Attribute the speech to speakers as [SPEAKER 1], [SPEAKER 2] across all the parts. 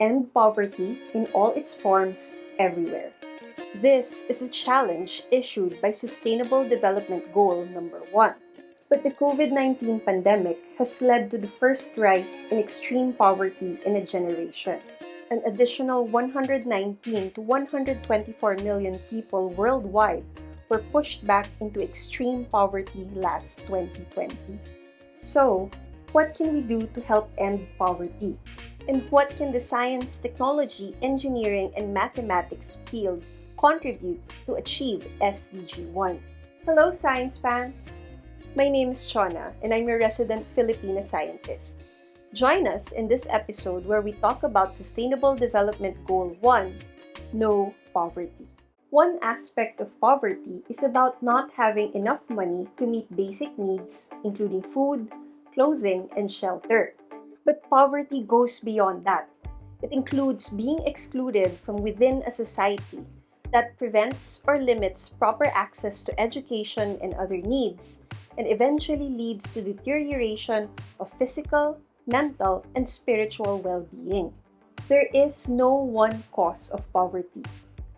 [SPEAKER 1] End poverty in all its forms everywhere. This is a challenge issued by Sustainable Development Goal number 1. But the COVID-19 pandemic has led to the first rise in extreme poverty in a generation. An additional 119 to 124 million people worldwide were pushed back into extreme poverty last 2020. So, what can we do to help end poverty? And what can the science, technology, engineering, and mathematics field contribute to achieve SDG-1? Hello, science fans! My name is Chona, and I'm a resident Filipina scientist. Join us in this episode where we talk about Sustainable Development Goal 1, No Poverty. One aspect of poverty is about not having enough money to meet basic needs, including food, clothing, and shelter. But poverty goes beyond that. It includes being excluded from within a society that prevents or limits proper access to education and other needs, and eventually leads to deterioration of physical, mental, and spiritual well-being. There is no one cause of poverty,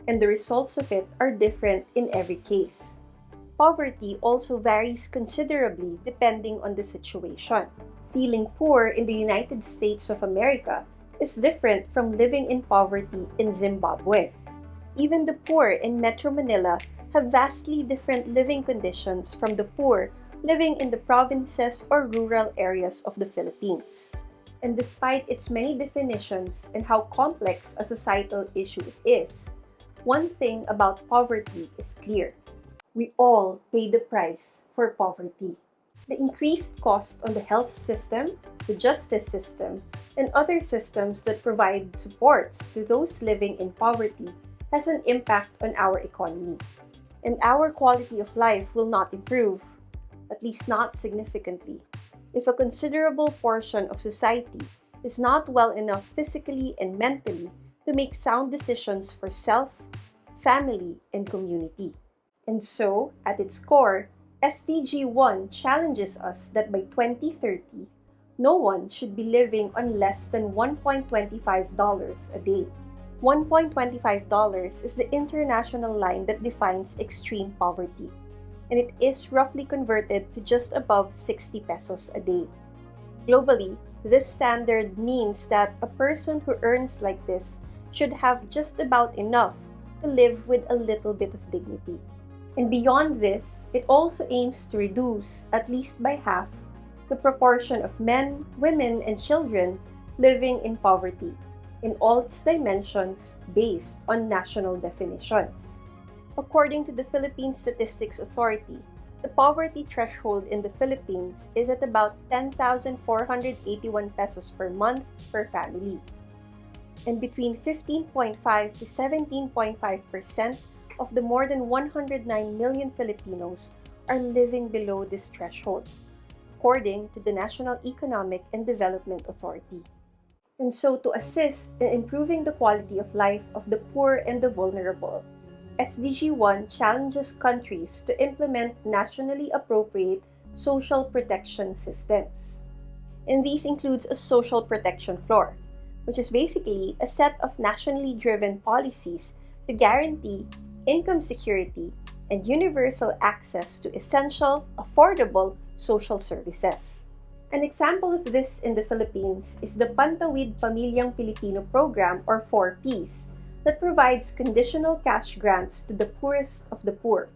[SPEAKER 1] and the results of it are different in every case. Poverty also varies considerably depending on the situation. Feeling poor in the United States of America is different from living in poverty in Zimbabwe. Even the poor in Metro Manila have vastly different living conditions from the poor living in the provinces or rural areas of the Philippines. And despite its many definitions and how complex a societal issue it is, one thing about poverty is clear. We all pay the price for poverty. The increased cost on the health system, the justice system, and other systems that provide supports to those living in poverty has an impact on our economy. And our quality of life will not improve, at least not significantly, if a considerable portion of society is not well enough physically and mentally to make sound decisions for self, family, and community. And so, at its core, SDG-1 challenges us that by 2030, no one should be living on less than $1.25 a day. $1.25 is the international line that defines extreme poverty, and it is roughly converted to just above 60 pesos a day. Globally, this standard means that a person who earns like this should have just about enough to live with a little bit of dignity. And beyond this, it also aims to reduce, at least by half, the proportion of men, women, and children living in poverty in all its dimensions based on national definitions. According to the Philippine Statistics Authority, the poverty threshold in the Philippines is at about 10,481 pesos per month per family. And between 15.5 to 17.5% of the more than 109 million Filipinos are living below this threshold, according to the National Economic and Development Authority. And so, to assist in improving the quality of life of the poor and the vulnerable, SDG-1 challenges countries to implement nationally appropriate social protection systems. And these includes a social protection floor, which is basically a set of nationally driven policies to guarantee income security and universal access to essential, affordable social services. An example of this in the Philippines is the Pantawid Pamilyang Pilipino program, or 4Ps, that provides conditional cash grants to the poorest of the poor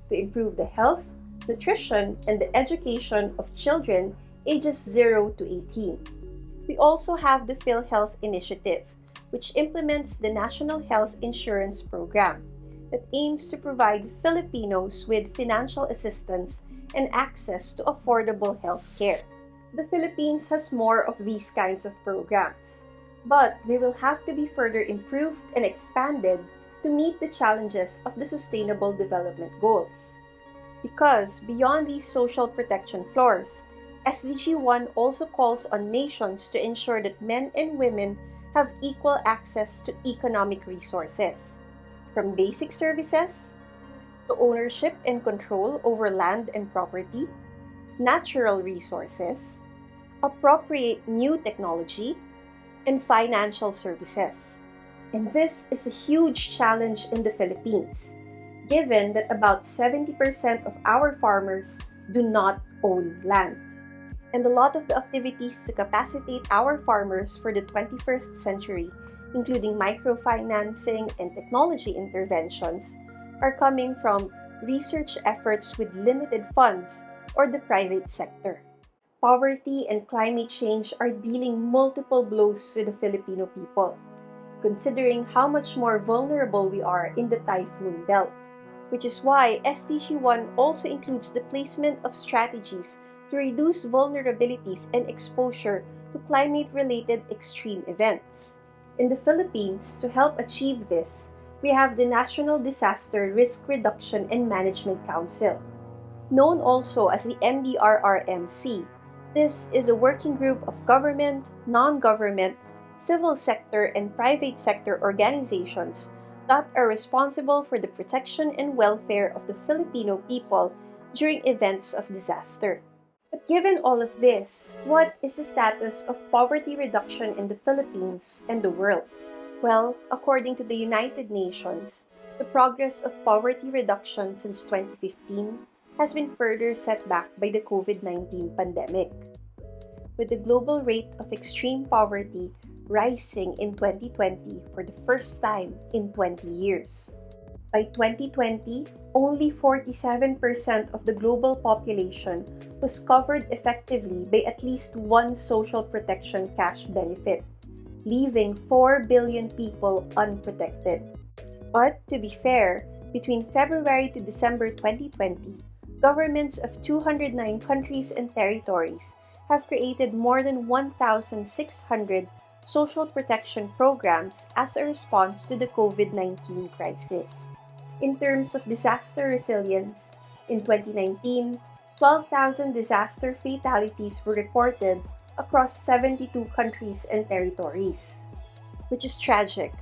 [SPEAKER 1] to improve the health, nutrition, and the education of children ages 0 to 18. We also have the PhilHealth Initiative, which implements the National Health Insurance Program that aims to provide Filipinos with financial assistance and access to affordable health care. The Philippines has more of these kinds of programs, but they will have to be further improved and expanded to meet the challenges of the Sustainable Development Goals. Because beyond these social protection floors, SDG-1 also calls on nations to ensure that men and women have equal access to economic resources, from basic services to ownership and control over land and property, natural resources, appropriate new technology, and financial services. And this is a huge challenge in the Philippines, given that about 70% of our farmers do not own land. And a lot of the activities to capacitate our farmers for the 21st century, including microfinancing and technology interventions, are coming from research efforts with limited funds or the private sector. Poverty and climate change are dealing multiple blows to the Filipino people, considering how much more vulnerable we are in the typhoon belt, which is why SDG-1 also includes the placement of strategies to reduce vulnerabilities and exposure to climate-related extreme events. In the Philippines, to help achieve this, we have the National Disaster Risk Reduction and Management Council, known also as the NDRRMC. This is a working group of government, non-government, civil sector, and private sector organizations that are responsible for the protection and welfare of the Filipino people during events of disaster. But given all of this, what is the status of poverty reduction in the Philippines and the world? Well, according to the United Nations, the progress of poverty reduction since 2015 has been further set back by the COVID-19 pandemic, with the global rate of extreme poverty rising in 2020 for the first time in 20 years. By 2020, only 47% of the global population was covered effectively by at least one social protection cash benefit, leaving 4 billion people unprotected. But to be fair, between February to December 2020, governments of 209 countries and territories have created more than 1,600 social protection programs as a response to the COVID-19 crisis. In terms of disaster resilience, in 2019, 12,000 disaster fatalities were reported across 72 countries and territories, which is tragic,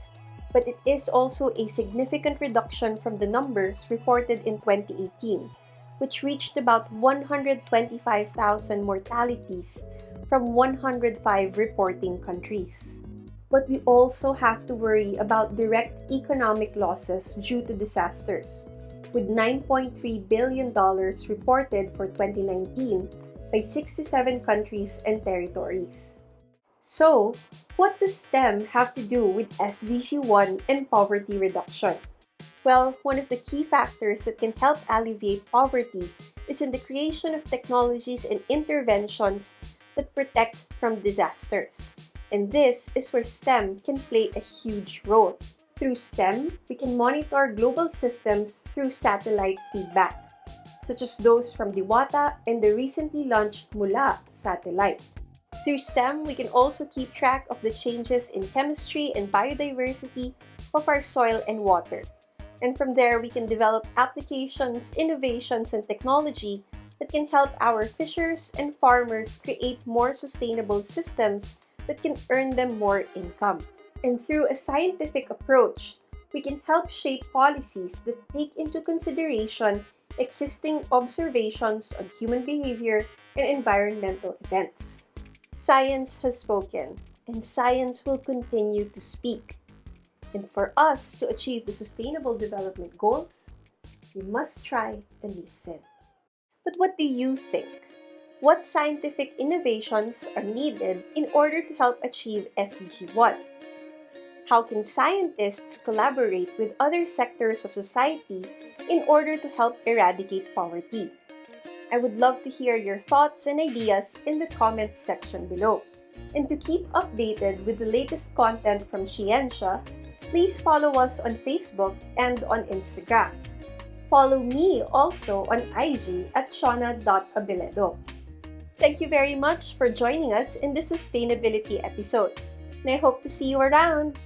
[SPEAKER 1] but it is also a significant reduction from the numbers reported in 2018, which reached about 125,000 mortalities from 105 reporting countries. But we also have to worry about direct economic losses due to disasters, with $9.3 billion reported for 2019 by 67 countries and territories. So, what does STEM have to do with SDG-1 and poverty reduction? Well, one of the key factors that can help alleviate poverty is in the creation of technologies and interventions that protect from disasters. And this is where STEM can play a huge role. Through STEM, we can monitor global systems through satellite feedback, such as those from Diwata and the recently launched Mula satellite. Through STEM, we can also keep track of the changes in chemistry and biodiversity of our soil and water. And from there, we can develop applications, innovations, and technology that can help our fishers and farmers create more sustainable systems that can earn them more income. And through a scientific approach, we can help shape policies that take into consideration existing observations on human behavior and environmental events. Science has spoken, and science will continue to speak. And for us to achieve the Sustainable Development Goals, we must try and listen. But what do you think? What scientific innovations are needed in order to help achieve SDG-1? How can scientists collaborate with other sectors of society in order to help eradicate poverty? I would love to hear your thoughts and ideas in the comments section below. And to keep updated with the latest content from SHE-ensya, please follow us on Facebook and on Instagram. Follow me also on IG at shona.abeledo. Thank you very much for joining us in this sustainability episode, and I hope to see you around.